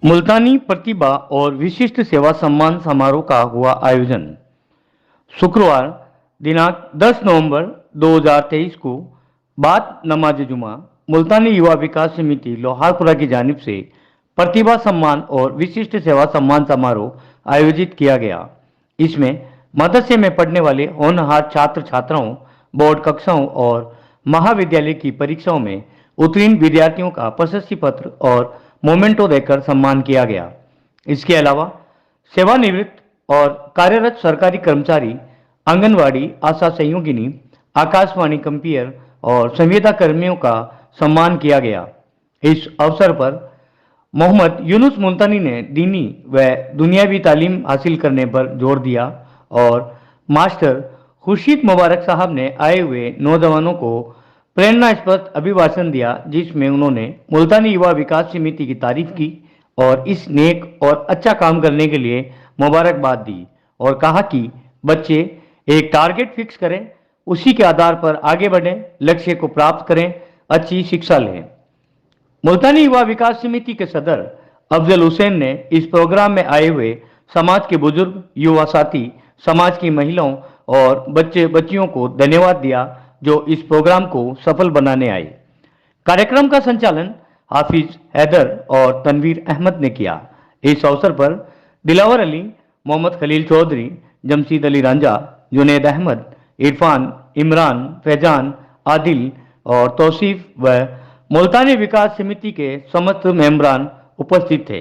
मुल्तानी प्रतिभा और विशिष्ट सेवा सम्मान समारोह का हुआ आयोजन। शुक्रवार दिनांक 10 नवंबर 2023 को बाद नमाज जुमा मुल्तानी युवा विकास समिति लोहारपुरा की जानिब से प्रतिभा सम्मान और विशिष्ट सेवा सम्मान समारोह आयोजित किया गया। इसमें मदरसे में पढ़ने वाले होनहार छात्र छात्राओं, बोर्ड कक्षाओं और महाविद्यालय की परीक्षाओं में उत्तीर्ण विद्यार्थियों का प्रशस्ति पत्र और मोमेंटो देकर सम्मान किया गया। इसके अलावा सेवानिवृत्त और कार्यरत सरकारी कर्मचारी, आंगनवाड़ी आशा सहयोगिनी, आकाशवाणी कंपेयर और संविदा कर्मियों का सम्मान किया गया। इस अवसर पर मोहम्मद यूनुस मुल्तानी ने दीनी व दुनियावी तालीम हासिल करने पर जोर दिया और मास्टर खुर्शीद मुबारक साहब ने आए हुए नौजवानों को प्रेरणास्पद अभिभाषण दिया, जिसमें उन्होंने मुल्तानी युवा विकास समिति की तारीफ की और इस नेक और अच्छा काम करने के लिए मुबारकबाद दी और कहा कि बच्चे एक टारगेट फिक्स करें, उसी के आधार पर आगे बढ़ें, लक्ष्य को प्राप्त करें, अच्छी शिक्षा लें। मुल्तानी युवा विकास समिति के सदर अफजल हुसैन ने इस प्रोग्राम में आए हुए समाज के बुजुर्ग, युवा साथी, समाज की महिलाओं और बच्चे बच्चियों को धन्यवाद दिया जो इस प्रोग्राम को सफल बनाने आए। कार्यक्रम का संचालन हाफिज हैदर और तनवीर अहमद ने किया। इस अवसर पर दिलावर अली, मोहम्मद खलील चौधरी, जमशीद अली रांझा, जुनैद अहमद, इरफान, इमरान, फैजान, आदिल और तौसीफ व मुल्तानी विकास समिति के समस्त मेंबरान उपस्थित थे।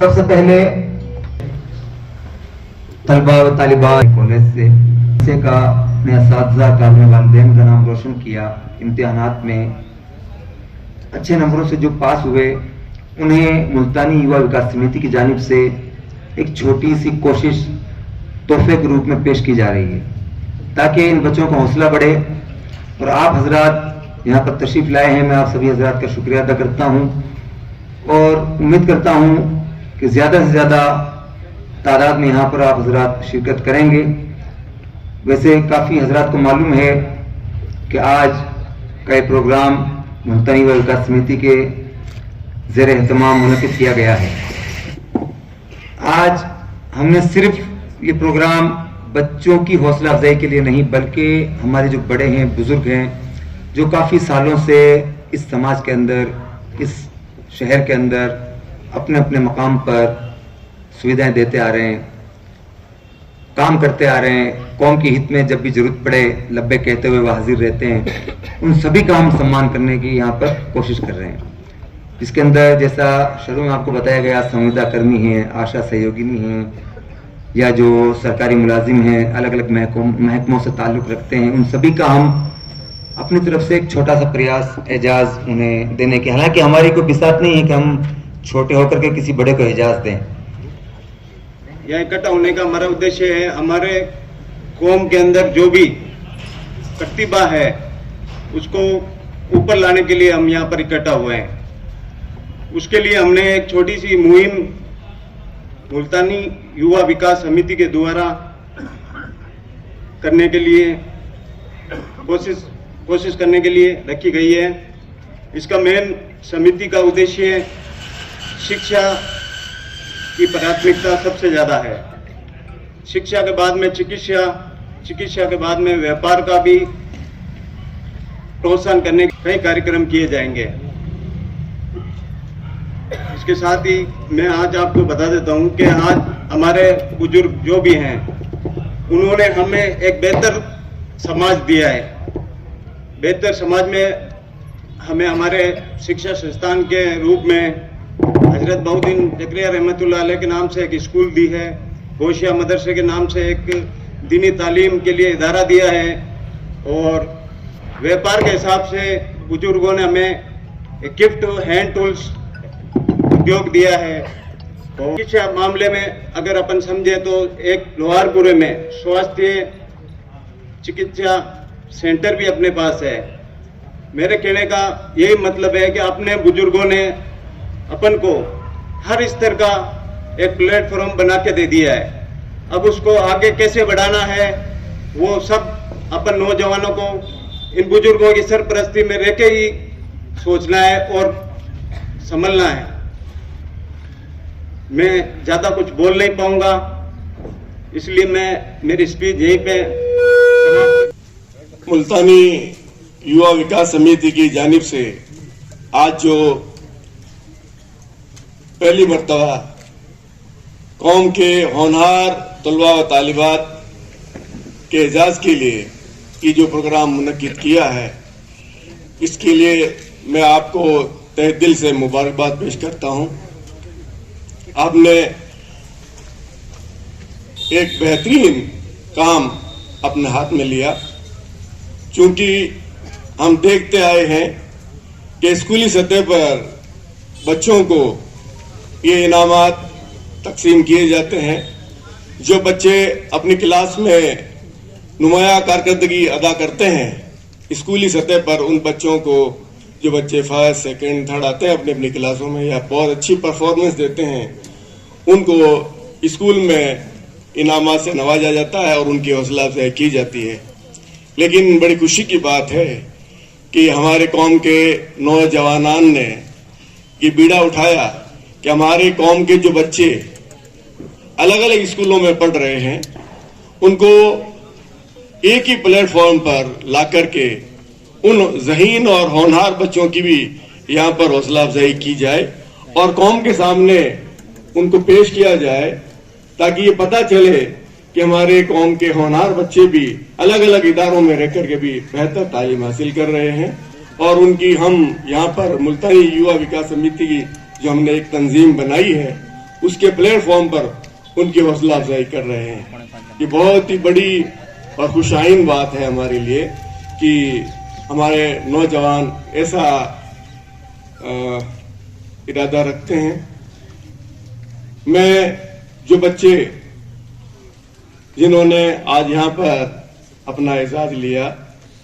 सबसे पहले तलबा व तालिबात कॉलेज से का अपने असातिज़ा का, अपने वालिदैन का नाम रोशन किया। इम्तिहानात में अच्छे नंबरों से जो पास हुए उन्हें मुल्तानी युवा विकास समिति की जानिब से एक छोटी सी कोशिश तोहफे के रूप में पेश की जा रही है ताकि इन बच्चों का हौसला बढ़े। और आप हजरात यहाँ पर तशरीफ लाए हैं, मैं आप सभी हजरात का शुक्रिया अदा करता हूँ और उम्मीद करता हूँ कि ज़्यादा से ज़्यादा तादाद में यहाँ पर आप हजरात शिरकत करेंगे। वैसे काफ़ी हजरात को मालूम है कि आज का ये प्रोग्राम मुल्तानी युवा विकास समिति के ज़ेर एहतमाम मुनक़िद किया गया है। आज हमने सिर्फ ये प्रोग्राम बच्चों की हौसला अफजाई के लिए नहीं, बल्कि हमारे जो बड़े हैं, बुजुर्ग हैं, जो काफ़ी सालों से इस समाज के अंदर, इस शहर के अंदर अपने अपने मकाम पर सुविधाएं देते आ रहे हैं, काम करते आ रहे हैं, कौम के हित में जब भी जरूरत पड़े लब्बे कहते हुए वह हाजिर रहते हैं, उन सभी का हम सम्मान करने की यहाँ पर कोशिश कर रहे हैं। इसके अंदर जैसा शुरू में आपको बताया गया, संविदा कर्मी हैं, आशा सहयोगिनी हैं, या जो सरकारी मुलाजिम हैं, अलग अलग महकमों से ताल्लुक़ रखते हैं, उन सभी का हम अपनी तरफ से एक छोटा सा प्रयास, एजाज़ उन्हें देने की। हालांकि हमारी कोई बिसात नहीं है कि हम छोटे होकर के किसी बड़े को एजाज़ दें। यहाँ इकट्ठा होने का हमारा उद्देश्य है, हमारे कौम के अंदर जो भी प्रतिभा है उसको ऊपर लाने के लिए हम यहाँ पर इकट्ठा हुए हैं। उसके लिए हमने एक छोटी सी मुहिम मुल्तानी युवा विकास समिति के द्वारा करने के लिए कोशिश करने के लिए रखी गई है। इसका मेन समिति का उद्देश्य शिक्षा की प्राथमिकता सबसे ज़्यादा है। शिक्षा के बाद में चिकित्सा के बाद में व्यापार का भी प्रोत्साहन करने के कई कार्यक्रम किए जाएंगे। इसके साथ ही मैं आज आपको बता देता हूं कि आज हमारे बुजुर्ग जो भी हैं उन्होंने हमें एक बेहतर समाज दिया है। बेहतर समाज में हमें हमारे शिक्षा संस्थान के रूप में हजरत बहुद्दीन ज़करिया रहमतुल्लाह अलैह के नाम से एक स्कूल दी है, होशिया मदरसे के नाम से एक दीनी तालीम के लिए इदारा दिया है, और व्यापार के हिसाब से बुजुर्गों ने हमें एक गिफ्ट हैंड टूल्स उद्योग दिया है। और शिक्षा मामले में अगर अपन समझे तो एक लोहारपुरे में स्वास्थ्य चिकित्सा सेंटर भी अपने पास है। मेरे कहने का यही मतलब है कि अपने बुजुर्गों ने अपन को हर स्तर का एक प्लेटफॉर्म बना के दे दिया है। अब उसको आगे कैसे बढ़ाना है वो सब अपन नौजवानों को इन बुजुर्गों की सरपरस्ती में रह के ही सोचना है और संभलना है। मैं ज्यादा कुछ बोल नहीं पाऊंगा, इसलिए मैं मेरी स्पीच यहीं पे मुल्तानी युवा विकास समिति की जानिब से आज जो पहली मर्तबा कौम के होनहार तलबा व तालिबात के एजाज के लिए ये जो प्रोग्राम मुनक्किद किया है, इसके लिए मैं आपको तहे दिल से मुबारकबाद पेश करता हूं। आपने एक बेहतरीन काम अपने हाथ में लिया, क्योंकि हम देखते आए हैं कि स्कूली सतह पर बच्चों को ये इनामात तकसीम किए जाते हैं। जो बच्चे अपनी क्लास में नुमाया कारकर्दगी अदा करते हैं स्कूली सतह पर, उन बच्चों को जो बच्चे फर्स्ट सेकंड थर्ड आते हैं अपनी अपनी क्लासों में या बहुत अच्छी परफॉर्मेंस देते हैं, उनको स्कूल में इनामात से नवाजा जाता है और उनकी हौसला अफजाई की जाती है। लेकिन बड़ी खुशी की बात है कि हमारे कौम के नौजवानान ने ये बीड़ा उठाया कि हमारे कौम के जो बच्चे अलग अलग स्कूलों में पढ़ रहे हैं, उनको एक ही प्लेटफॉर्म पर ला करके उन ज़हीन और होनहार बच्चों की भी यहाँ पर हौसला अफजाई की जाए और कौम के सामने उनको पेश किया जाए, ताकि ये पता चले कि हमारे कौम के होनहार बच्चे भी अलग अलग इदारों में रह करके भी बेहतर तालीम हासिल कर रहे हैं। और उनकी हम यहाँ पर मुल्तानी युवा विकास समिति की जो हमने एक तंजीम बनाई है, उसके प्लेटफॉर्म पर उनकी हौसला अफजाई कर रहे हैं। ये बहुत ही बड़ी और खुशाइन बात है हमारे लिए कि हमारे नौजवान ऐसा इरादा रखते हैं। मैं जो बच्चे जिन्होंने आज यहाँ पर अपना एजाज लिया,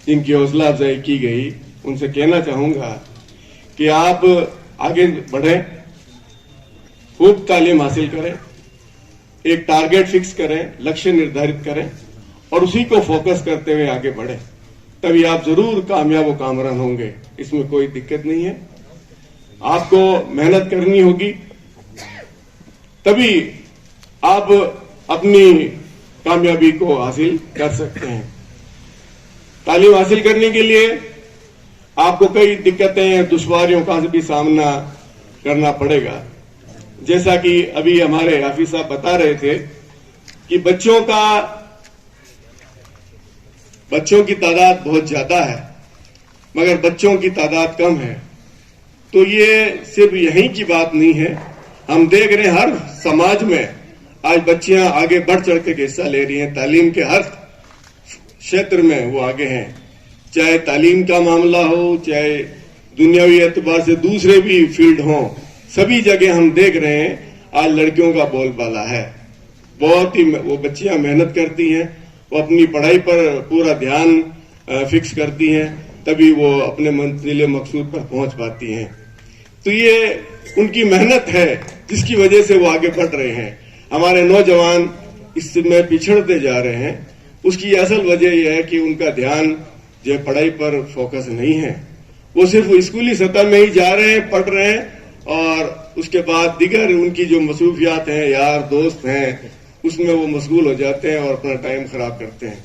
जिनकी हौसला अफजाई की गई, उनसे कहना चाहूंगा कि आप आगे बढ़ें, खूब तालीम हासिल करें, एक टारगेट फिक्स करें, लक्ष्य निर्धारित करें और उसी को फोकस करते हुए आगे बढ़ें, तभी आप जरूर कामयाब व कामरान होंगे। इसमें कोई दिक्कत नहीं है। आपको मेहनत करनी होगी, तभी आप अपनी कामयाबी को हासिल कर सकते हैं। तालीम हासिल करने के लिए आपको कई दिक्कतें दुश्वारियों का भी सामना करना पड़ेगा। जैसा कि अभी हमारे हाफिज साहब बता रहे थे कि बच्चों की तादाद बहुत ज्यादा है मगर बच्चों की तादाद कम है। तो ये सिर्फ यहीं की बात नहीं है, हम देख रहे हैं हर समाज में आज बच्चियां आगे बढ़ चढ़ के हिस्सा ले रही हैं। तालीम के हर क्षेत्र में वो आगे हैं, चाहे तालीम का मामला हो, चाहे दुनियावी एतबार से दूसरे भी फील्ड हों, सभी जगह हम देख रहे हैं आज लड़कियों का बोलबाला है। बहुत ही वो बच्चियां मेहनत करती हैं, वो अपनी पढ़ाई पर पूरा ध्यान फिक्स करती हैं, तभी वो अपने मंजिल मकसूद पर पहुंच पाती हैं। तो ये उनकी मेहनत है जिसकी वजह से वो आगे बढ़ रहे हैं। हमारे नौजवान इसमें पिछड़ते जा रहे हैं, उसकी असल वजह यह है कि उनका ध्यान जो पढ़ाई पर फोकस नहीं है। वो सिर्फ स्कूली सतह में ही जा रहे हैं, पढ़ रहे हैं और उसके बाद दिगर उनकी जो मसरूफियात हैं, यार दोस्त हैं, उसमें वो मशगूल हो जाते हैं और अपना टाइम खराब करते हैं।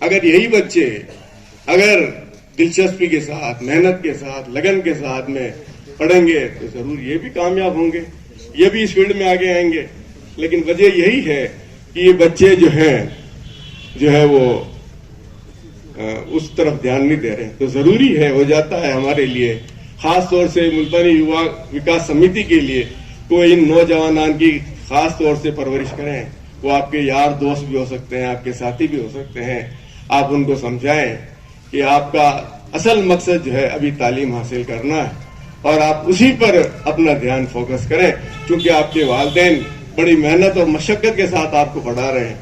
अगर यही बच्चे अगर दिलचस्पी के साथ, मेहनत के साथ, लगन के साथ में पढ़ेंगे तो जरूर ये भी कामयाब होंगे, ये भी इस फील्ड में आगे आएंगे। लेकिन वजह यही है कि ये बच्चे जो है वो उस तरफ ध्यान नहीं दे रहे। तो जरूरी है, हो जाता है हमारे लिए, खास तौर से मुल्तानी युवा विकास समिति के लिए, कोई इन नौजवान की खास तौर से परवरिश करें। वो आपके यार दोस्त भी हो सकते हैं, आपके साथी भी हो सकते हैं। आप उनको समझाएं कि आपका असल मकसद जो है अभी तालीम हासिल करना है और आप उसी पर अपना ध्यान फोकस करें, क्योंकि आपके वालिदैन बड़ी मेहनत और मशक्कत के साथ आपको पढ़ा रहे हैं,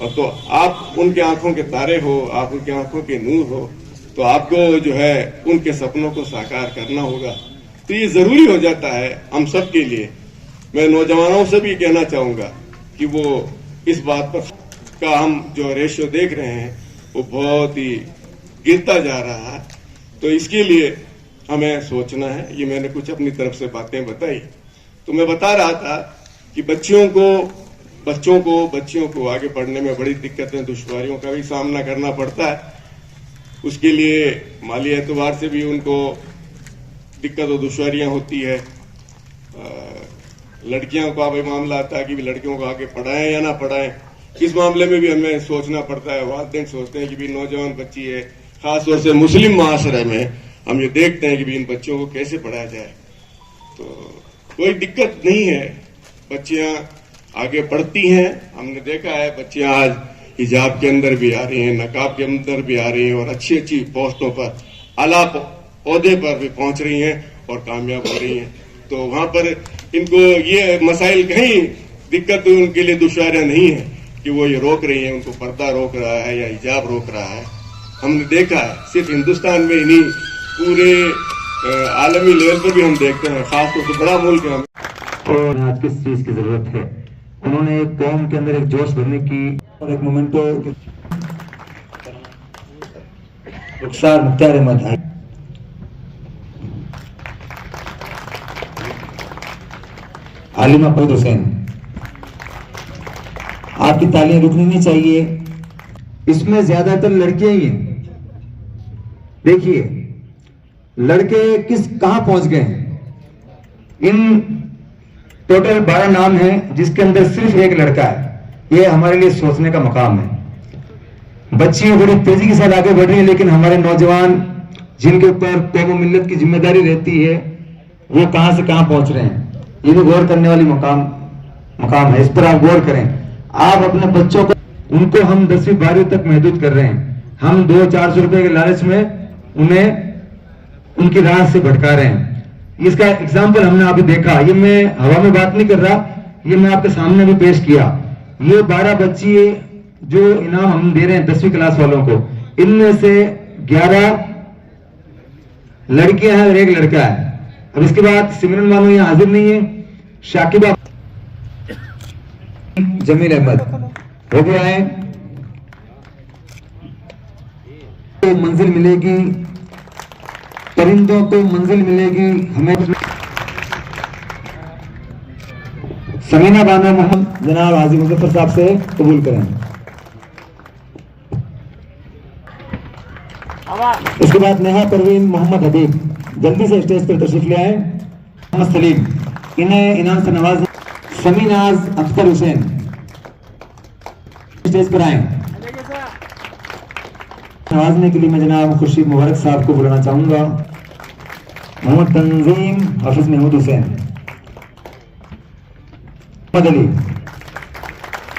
और तो आप उनके आंखों के तारे हो, आप उनकी आंखों के नूर हो, तो आपको जो है उनके सपनों को साकार करना होगा। तो ये जरूरी हो जाता है हम सब के लिए। मैं नौजवानों से भी कहना चाहूंगा कि वो इस बात पर का हम जो रेशियो देख रहे हैं वो बहुत ही गिरता जा रहा है, तो इसके लिए हमें सोचना है। ये मैंने कुछ अपनी तरफ से बातें बताई। तो मैं बता रहा था कि बच्चियों को आगे पढ़ने में बड़ी दिक्कतें, दुश्वारियों का भी सामना करना पड़ता है। उसके लिए माली एतबार से भी उनको दिक्कत और दुश्वारियां होती है। लड़कियों का भी मामला आता है कि लड़कियों को आगे पढ़ाएं या ना पढ़ाएं, इस मामले में भी हमें सोचना पड़ता है। वालिदैन सोचते हैं कि भी नौजवान बच्ची है, खासतौर से मुस्लिम माशरे में हम ये देखते हैं कि भी इन बच्चों को कैसे पढ़ाया जाए। तो कोई दिक्कत नहीं है, बच्चियां आगे पढ़ती हैं। हमने देखा है बच्चियां आज हिजाब के अंदर भी आ रही हैं, नकाब के अंदर भी आ रही हैं, और अच्छी अच्छी पोस्टों पर, आला ओहदे पर भी पहुंच रही हैं और कामयाब हो रही हैं। तो वहां पर इनको ये मसाइल कहीं दिक्कत उनके लिए दुश्वारियां नहीं है कि वो ये रोक रही हैं, उनको पर्दा रोक रहा है या हिजाब रोक रहा है। हमने देखा है सिर्फ हिंदुस्तान में ही नहीं, पूरे आलमी लेवल पर भी हम देखते हैं, खासतौर से बड़ा मुल्क है। और आज किस चीज की जरूरत है, उन्होंने एक कौम के अंदर एक जोश भरने की और एक मोमेंटो रुखसार मुख्तार अहमद आई, आलिमा फरीद हुसैन, आपकी तालियां रुकनी नहीं चाहिए। इसमें ज्यादातर लड़कियां ही हैं। देखिए लड़के कहां पहुंच गए हैं। इन टोटल 12 नाम हैं जिसके अंदर सिर्फ एक लड़का है। ये हमारे लिए सोचने का मकाम है। बच्चियां बड़ी तेजी के साथ आगे बढ़ रही हैं, लेकिन हमारे नौजवान जिनके ऊपर कौम मिल्लत की जिम्मेदारी रहती है वो कहां से कहां पहुंच रहे हैं। ये भी गौर करने वाली मकाम है। इस पर आप गौर करें। आप अपने बच्चों को, उनको हम 10वीं 12वीं तक महदूद कर रहे हैं। हम 200-400 रुपए के लालच में उन्हें उनकी राह से भटका रहे हैं। इसका एग्जाम्पल हमने अभी देखा। ये मैं हवा में बात नहीं कर रहा, ये मैं आपके सामने भी पेश किया। ये 12 बच्ची जो इनाम हम दे रहे हैं 10वीं क्लास वालों को, इनमें से 11 लड़कियां हैं और एक लड़का है। अब इसके बाद सिमरन बानो यहाँ हाजिर नहीं है, शाकिबा, जमील अहमद हो गया है। तो मंजिल मिलेगी, परिंदों को मंजिल मिलेगी। हमें समीना बानो मोहम्मद जनाब हाजी मुजफ्फर साहब से कबूल करें। उसके बाद नेहा परवीन मोहम्मद हबीब जल्दी से स्टेज पर तशरीफ ले आए। मोहम्मद सलीम, इन्हें इनाम से नवाज। समीनाज अख्तर हुसैन स्टेज पर आए। नवाजने के लिए मैं जनाब खुर्शीद मुबारक साहब को बुलाना चाहूंगा। मोहम्मद तंजीम हाफिज महमूद हुसैन, अली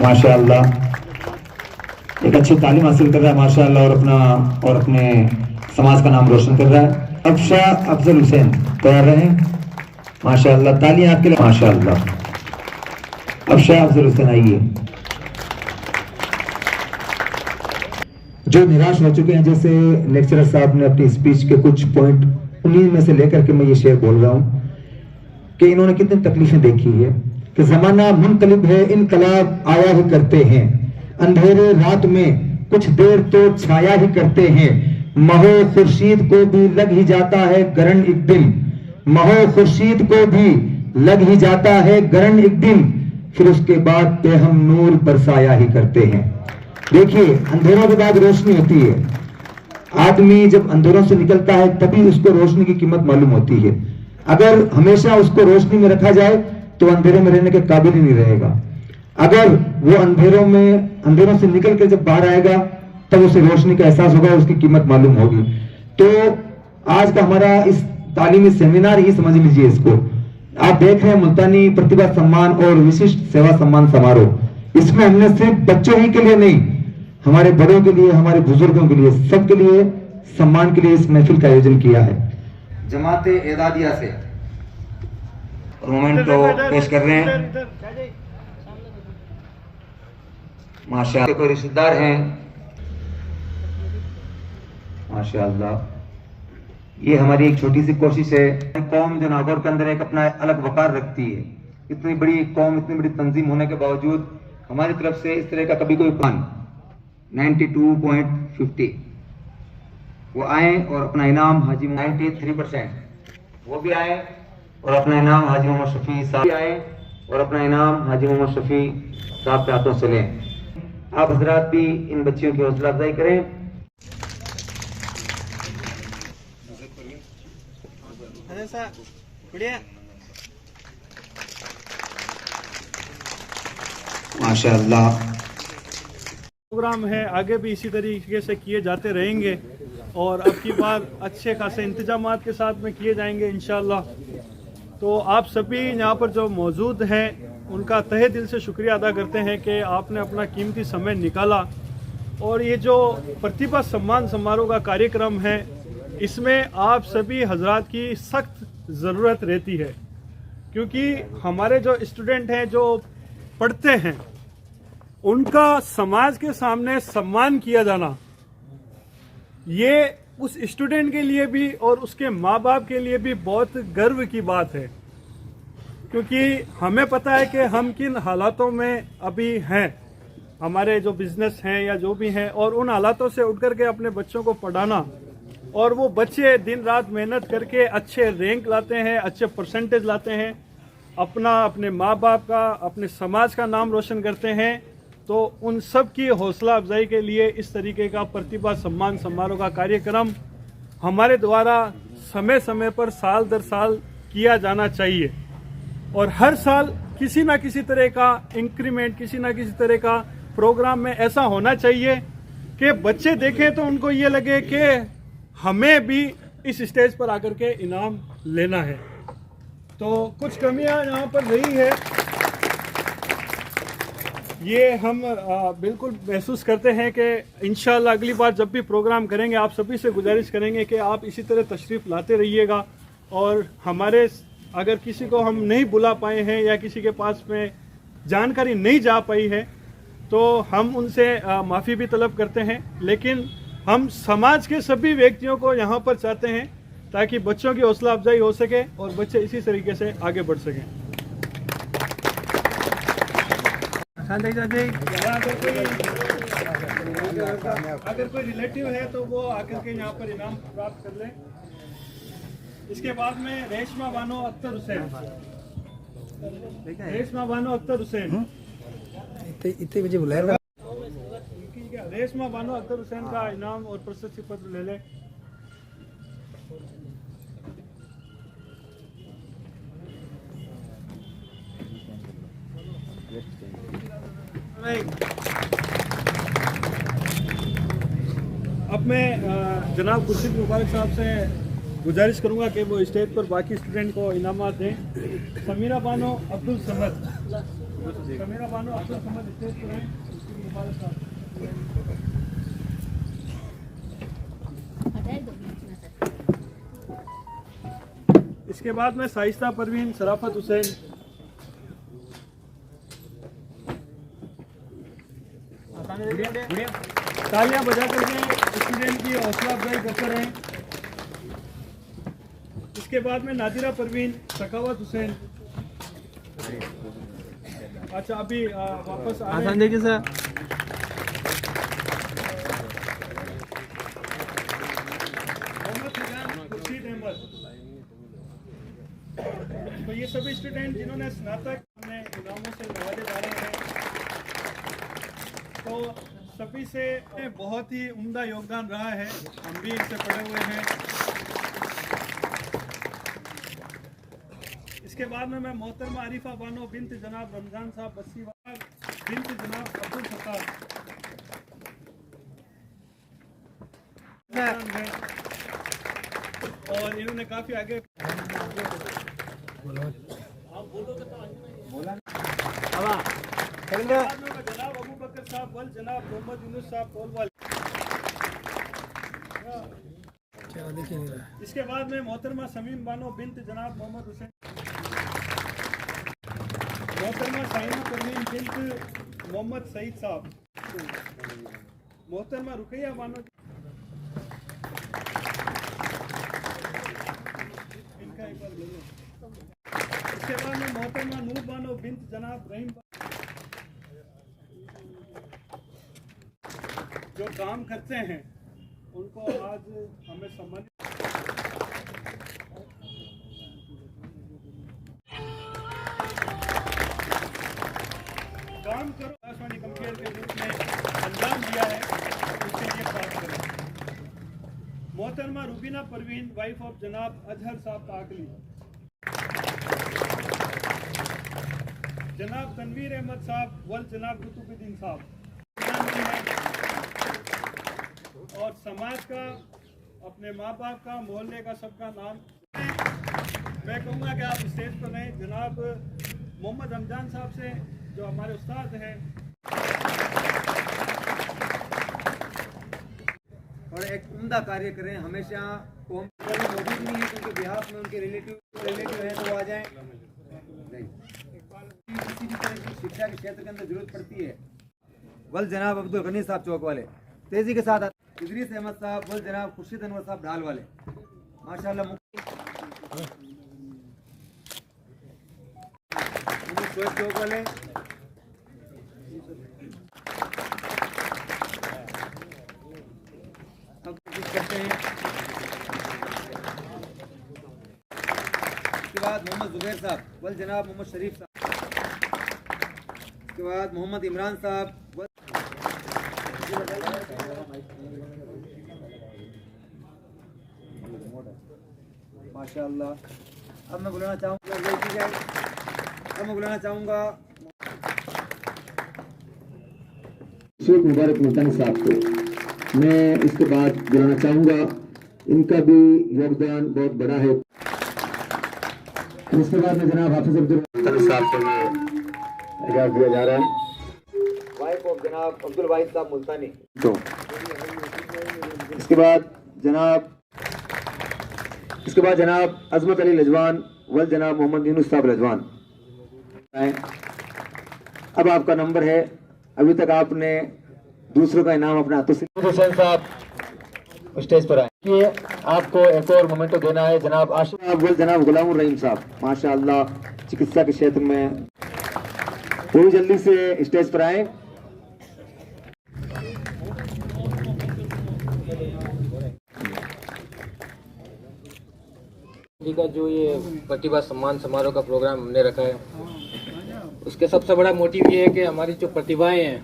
माशाअल्लाह एक अच्छी तालीम हासिल कर रहा है माशाअल्लाह, और अपने समाज का नाम रोशन कर रहा है। अफशा अफजल हुसैन तैयार रहे माशाअल्लाह, तालियां आपके लिए माशाअल्लाह। अफशा अफजल हुसैन आइए। जो निराश हो चुके हैं, जैसे लेक्चरर साहब ने अपनी स्पीच के कुछ पॉइंट, उन्हीं में से लेकर के मैं ये शेर बोल रहा हूं कि इन्होंने कितनी तकलीफें देखी है कि जमाना मुनकलिब है, इनकलाब आया ही करते हैं, अंधेरे रात में कुछ देर तो छाया ही करते हैं, महो खुर्शीद को भी लग ही जाता है ग्रहण एक दिन, महो खुर्शीद को भी लग ही जाता है ग्रहण एक दिन, फिर उसके बाद पे हम नूर बरसाया ही करते हैं। देखिए अंधेरों के बाद रोशनी होती है। आदमी जब अंधेरों से निकलता है तभी उसको रोशनी की कीमत मालूम होती है। अगर हमेशा उसको रोशनी में रखा जाए तो अंधेरे में रहने के काबिल ही नहीं रहेगा। अगर वो अंधेरों से निकल कर जब बाहर आएगा तब उसे रोशनी का एहसास होगा, उसकी कीमत मालूम होगी। तो आज का हमारा इस तालीमी सेमिनार ही समझ लीजिए इसको। आप देख रहे हैं मुल्तानी प्रतिभा सम्मान और विशिष्ट सेवा सम्मान समारोह। इसमें हमने सिर्फ बच्चों ही के लिए नहीं, हमारे बड़ों के लिए, हमारे बुजुर्गों के लिए, सबके लिए सम्मान के लिए इस महफिल का आयोजन किया है। जमाते एदादिया से मोमेंटो पेश कर रहे हैं। माशाअल्लाह कोई रिश्तेदार हैं, माशाअल्लाह। ये हमारी एक छोटी सी कोशिश है। कौम जो नागौर के अंदर एक अपना अलग वकार रखती है, इतनी बड़ी कौम, इतनी बड़ी तंजीम होने के बावजूद हमारी तरफ से इस तरह का कभी कोई प्लान 92.50 वो आए और अपना इनाम हाजी 93% वो भी आए और अपना इनाम हाजी मोहम्मद शफी साहब भी आए और अपना इनाम हाजी मोहम्मद शफी साहब के हाथों से लें। आप हजरात भी इन बच्चियों की हौसला अफजाई करें। माशाअल्लाह प्रोग्राम है, आगे भी इसी तरीके से किए जाते रहेंगे और अब की बार अच्छे खासे इंतजामात के साथ में किए जाएंगे इंशाअल्लाह। तो आप सभी यहाँ पर जो मौजूद हैं उनका तहे दिल से शुक्रिया अदा करते हैं कि आपने अपना कीमती समय निकाला। और ये जो प्रतिभा सम्मान समारोह का कार्यक्रम है, इसमें आप सभी हजरात की सख्त ज़रूरत रहती है, क्योंकि हमारे जो स्टूडेंट हैं जो पढ़ते हैं उनका समाज के सामने सम्मान किया जाना, ये उस स्टूडेंट के लिए भी और उसके माँ बाप के लिए भी बहुत गर्व की बात है। क्योंकि हमें पता है कि हम किन हालातों में अभी हैं, हमारे जो बिजनेस हैं या जो भी हैं, और उन हालातों से उठ करके अपने बच्चों को पढ़ाना, और वो बच्चे दिन रात मेहनत करके अच्छे रैंक लाते हैं, अच्छे परसेंटेज लाते हैं, अपने माँ बाप का, अपने समाज का नाम रोशन करते हैं। तो उन सब की हौसला अफजाई के लिए इस तरीके का प्रतिभा सम्मान समारोह का कार्यक्रम हमारे द्वारा समय समय पर साल दर साल किया जाना चाहिए। और हर साल किसी ना किसी तरह का इंक्रीमेंट, किसी ना किसी तरह का प्रोग्राम में ऐसा होना चाहिए कि बच्चे देखें तो उनको ये लगे कि हमें भी इस स्टेज पर आकर के इनाम लेना है। तो कुछ कमियां यहाँ पर रही है, ये हम बिल्कुल महसूस करते हैं कि इंशाल्लाह अगली बार जब भी प्रोग्राम करेंगे आप सभी से गुजारिश करेंगे कि आप इसी तरह तशरीफ़ लाते रहिएगा। और हमारे अगर किसी को हम नहीं बुला पाए हैं या किसी के पास में जानकारी नहीं जा पाई है तो हम उनसे माफ़ी भी तलब करते हैं, लेकिन हम समाज के सभी व्यक्तियों को यहाँ पर चाहते हैं ताकि बच्चों की हौसला अफजाई हो सके और बच्चे इसी तरीके से आगे बढ़ सकें। अगर कोई रिलेटिव है तो वो आकर के यहाँ पर इनाम प्राप्त कर ले। इसके बाद में रेशमा बानो अख्तर हुसैन, रेशमा बानो अख्तर हुसैन, इतने बजे बुलाया। रेशमा बानो अख्तर हुसैन का इनाम और प्रशस्ति पत्र ले ले। अब मैं जनाब खुर्शीद मुबारक साहब से गुजारिश करूंगा कि वो स्टेज पर बाकी स्टूडेंट को इनामात दें। समीरा बानो अब्दुल समद, समीरा बानो अब्दुल समद स्टेज पर हैं। मुबारक साहब। इसके बाद में साइस्ता परवीन शराफत हुसैन, तालियां बजा करके स्टूडेंट की हौसला अफजाई करते रहें। इसके बाद में नादिरा परवीन, सखावत हुसैन। अच्छा अभी वापस आ रहे हैं सर। खुर्शीद अहमद। तो ये सभी स्टूडेंट जिन्होंने स्नातक में इनामों से नवाजे जा रहे हैं, तो सभी से बहुत ही उम्दा योगदान रहा है, हम भी इनसे पढ़े हुए हैं। इसके बाद में मैं मोहतरमा आरिफा बानो बिन्त जनाब रमजान साहब बस्सीवार, बिन्त जनाब अब्दुल सत्तार, और इन्होंने काफी आगे जनाब अबू बकर साहब वल, जनाब मोहम्मद यूनुस साहब पोलवाल। देख ही नहीं रहा है। इसके बाद में मोहतरमा समीम बानो बिन्त जनाब मोहम्मद हुसैन, मोहतरमा शाहिना परवीन बिन्त मोहम्मद सईद साहब, मोहतरमा रुकैया बानो, इनका एक बार ले लो। इसके बाद में मोहतरमा नूर बानो बिन्त जनाब रहीम, जो काम करते हैं उनको आज हमें सम्मानित काम करो आकाशवाणी कंपेयर के रूप में अंजाम दिया है, उसके लिए प्राप्त करें। मोहतरमा रुबीना परवीन वाइफ ऑफ जनाब अजहर साहब काकली, जनाब तनवीर अहमद साहब वल जनाब कुतुबुद्दीन साहब, और समाज का, अपने माँ बाप का, मोहल्ले का, सबका नाम मैं कहूँगा कि आप स्टेज पर रहें। जनाब मोहम्मद रमजान साहब से, जो हमारे उस्ताद हैं, और एक उम्दा कार्य करें। हमेशा कौम मौजूद नहीं है क्योंकि बिहार में उनके रिलेटिव हैं तो आ जाएं। नहीं, किसी भी तरह की शिक्षा के क्षेत्र के अंदर जरूरत पड़ती है। वल जनाब अब्दुल गनी साहब चौक वाले, तेजी के साथ इदरीस अहमद साहब, वल जनाब खुर्शीद अनवर साहब ढाल वाले, माशाल्लाह। चौक वाले अब करते हैं। इसके बाद मोहम्मद जुबैर साहब, वल जनाब मोहम्मद शरीफ साहब, इसके बाद मोहम्मद इमरान साहब, माशाअल्लाह। अब मैं बुलाना चाहूँगा शेख मुबारक मुल्तानी साहब को। मैं इसके बाद बुलाना चाहूँगा, इनका भी योगदान बहुत बड़ा है। इसके बाद में जनाब हाफिज अब्दुल मुल्तानी साहब को एजाज़ दिया जा रहा है। वाइफ ऑफ जनाब अब्दुल वाहिद साहब मुल्तानी। तो इसके बाद जनाब अजमत अली लजवान वल जनाब मोहम्मद यूनुस साहब लजवान। अब आपका नंबर है, अभी तक आपने दूसरों का इनाम अपना तो हुसैन साहब स्टेज पर आए। आपको एक और मोमेंटो देना है। जनाब आशिफ वल जनाब गुलाम रहीम साहब, माशाअल्लाह चिकित्सा के क्षेत्र में, वो भी जल्दी से स्टेज पर आए। का जो ये प्रतिभा सम्मान समारोह का प्रोग्राम हमने रखा है, उसके सबसे बड़ा मोटिव ये है कि हमारी जो प्रतिभाएं हैं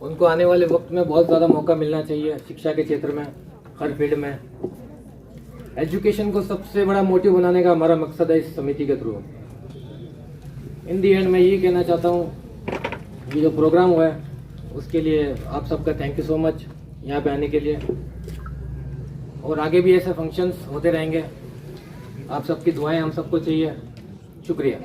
उनको आने वाले वक्त में बहुत ज़्यादा मौका मिलना चाहिए शिक्षा के क्षेत्र में, हर फील्ड में। एजुकेशन को सबसे बड़ा मोटिव बनाने का हमारा मकसद है इस समिति के थ्रू। इन दी एंड मैं यही कहना चाहता हूँ, ये जो प्रोग्राम हुआ है उसके लिए आप सबका थैंक यू सो मच यहाँ पे आने के लिए, और आगे भी ऐसे फंक्शंस होते रहेंगे। आप सबकी दुआएं हम सबको चाहिए। शुक्रिया।